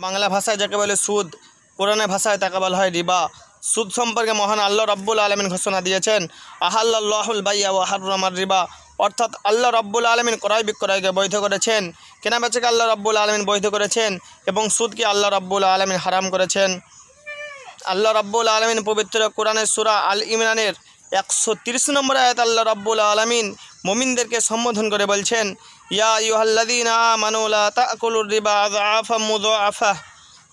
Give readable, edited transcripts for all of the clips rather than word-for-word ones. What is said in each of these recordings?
বাংলা ভাষায় যাকে বলে সুদ, কোরআনের ভাষায় তাকে বলা হয় রিবা। সুদ সম্পর্কে মহান আল্লাহ রাব্বুল আলামিন ঘোষণা দিয়েছেন, আহাল্লাল্লাহুল বাইয়া ওয়া হাররামার রিবা, অর্থাৎ আল্লাহ রাব্বুল আলামিন ক্রয় বিক্রয়কে বৈধ করেছেন, কেনাবেচাকে আল্লাহ রাব্বুল আলামিন বৈধ করেছেন এবং সুদকে আল্লাহ রাব্বুল আলামিন হারাম করেছেন। আল্লাহ রাব্বুল আলামিন পবিত্র কোরআনের সূরা আল ইমরানের 130 নম্বর আয়াত আল্লাহ রাব্বুল আলামিন মুমিনদেরকে সম্বোধন করে বলছেন, ইয়া আইয়ুহাল্লাযীনা আমানু লা তাকুলুর রিবা আযআফাম মুযাআফা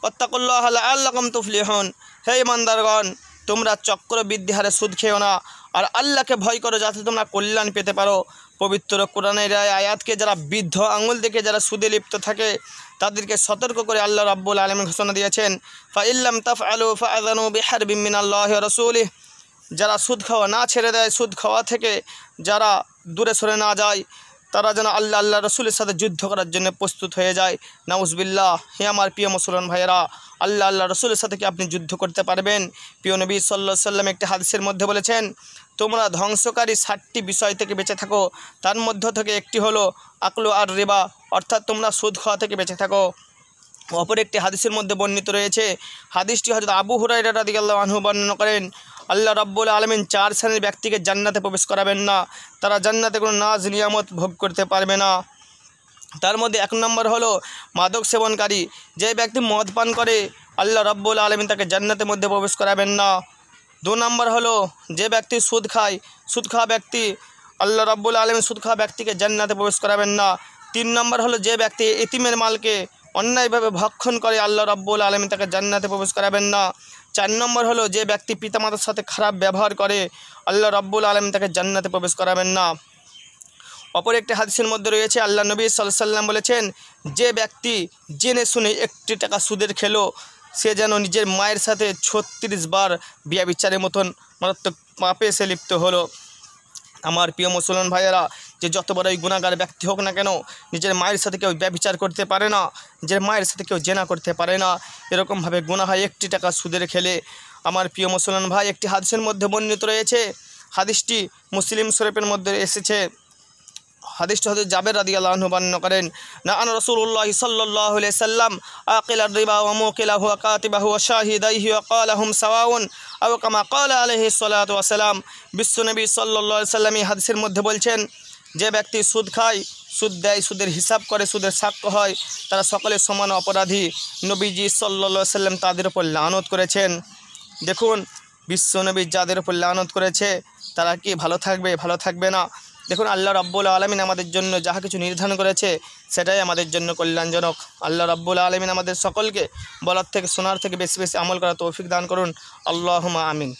ওয়াত্তাকুল্লাহা লাআল্লাকুম তুফলিহুন। হে ইমানদারগণ, তোমরা চক্রবৃদ্ধি হারে সুদ খেও না, আর আল্লাহকে ভয় করো যাতে তোমরা কল্যাণ পেতে পারো। পবিত্র কোরআনের আয়াতকে যারা বৃদ্ধ আঙুল দেখে যারা সুদে লিপ্ত থাকে তাদেরকে সতর্ক করে আল্লাহ রাব্বুল আলামিন ঘোষণা দিয়েছেন, ফাইল্লাম তাফআলু ফাআযানু বিহারবিম মিনাল্লাহি ওয়া রাসূলিহি। যারা সুদ খাওয়া না ছেড়ে দেয়, সুদ খাওয়া থেকে যারা দূরে সরে না যায়, তারা যেন আল্লাহ রসুলের সাথে যুদ্ধ করার জন্য প্রস্তুত হয়ে যায়। নাউজুবিল্লাহ। হে আমার প্রিয় মুসলমান ভাইয়েরা, আল্লাহ রসুলের সাথে কি আপনি যুদ্ধ করতে পারবেন? প্রিয় নবী সাল্লাল্লাহু আলাইহি সাল্লাম একটি হাদিসের মধ্যে বলেছেন, তোমরা ধ্বংসকারী 60টি বিষয় থেকে বেঁচে থাকো, তার মধ্য থেকে একটি হলো আকলু আর রিবা, অর্থাৎ তোমরা সুদ খাওয়া থেকে বেঁচে থাকো। অপর একটি হাদিসের মধ্যে বর্ণিত রয়েছে, হাদিসটি হযরত আবু হুরায়রা রাদিয়াল্লাহু আনহু বর্ণনা করেন, আল্লাহ রাব্বুল আলামিন 4 শ্রেণীর ব্যক্তিকে জান্নাতে প্রবেশ করাবেন না, তারা জান্নাতে কোনো নাজ নিয়ামত ভোগ করতে পারবে না। তার মধ্যে 1 নম্বর হলো মাদক সেবনকারী। যে ব্যক্তি মদ পান করে আল্লাহ রাব্বুল আলামিন তাকে জান্নাতের মধ্যে প্রবেশ করাবেন না। 2 নম্বর হলো যে ব্যক্তি সুদ খায়, সুদ খাওয়া ব্যক্তি, আল্লাহ রাব্বুল আলামিন সুদ খাওয়া ব্যক্তিকে জান্নাতে প্রবেশ করাবেন না। 3 নম্বর হলো যে ব্যক্তি এতিমের মালকে অন্যায়ভাবে ভক্ষণ করে আল্লাহ রাব্বুল আলামিন তাকে জান্নাতে প্রবেশ করাবেন না। 4 নম্বর হলো যে ব্যক্তি পিতামাতার সাথে খারাপ ব্যবহার করে আল্লাহ রাব্বুল আলামিন তাকে জান্নাতে প্রবেশ করাবেন না। অপর একটি হাদিসের মধ্যে রয়েছে, আল্লাহ নবী সাল্লাল্লাহু আলাইহি সাল্লাম বলেছেন, যে ব্যক্তি জেনে শুনে 1 টাকা সুদের খেলো, সে যেন নিজের মায়ের সাথে 36 বার বিয়াবিচারের মতন মারাত্মক পাপে সে লিপ্ত হলো। আমার প্রিয় মুসলমান ভাইয়েরা, যে যত বড়ই গুনাহগার ব্যক্তি হোক না কেন, নিজের মায়ের সাথে কেউ ব্যভিচার করতে পারে না, নিজের মায়ের সাথে কেউ জেনা করতে পারে না। এরকমভাবে গুনাহ হয় 1 টাকা সুদের খেলে। আমার প্রিয় মুসলমান ভাই, একটি হাদিসের মধ্যে বর্ণিত রয়েছে, হাদিসটি মুসলিম শরীফের মধ্যে এসেছে। হাদিসটি হযরত জাবের রাদিয়াল্লাহু আনহু বর্ণনা করেন, না আন রাসূলুল্লাহ সাল্লাল্লাহু আলাইহি সাল্লাম আকিলার রিবা ওয়া মুকিলাহু ওয়া কাতিবাহু ওয়া শাহিদাইহি ওয়া ক্বালাহুম সাওয়াউন আও কামা ক্বালা আলাইহি সাল্লাতু ওয়া সালাম। বিশ্বনবী সাল্লাল্লাহু আলাইহি সাল্লাম এই হাদিসের মধ্যে বলছেন, যে ব্যক্তি সুদ খায়, সুদ দেয়, সুদের হিসাব করে, সুদের সাক্ষ্য হয়, তারা সকলে সমান অপরাধী। নবীজি সাল্লাল্লাহু আলাইহি সাল্লাম তাদের উপর লানত করেছেন। দেখুন, বিশ্বনবী যাদের উপর লানত করেছে তারা কি ভালো থাকবে? ভালো থাকবে না। দেখুন, আল্লাহ রাব্বুল আলামিন আমাদের জন্য যাহা কিছু নির্ধারণ করেছে সেটাই আমাদের জন্য কল্যাণজনক। আল্লাহ রাব্বুল আলামিন আমাদের সকলকে বলার থেকে, শোনার থেকে বেশি বেশি আমল করার তৌফিক দান করুন। আল্লাহুম্মা আমিন।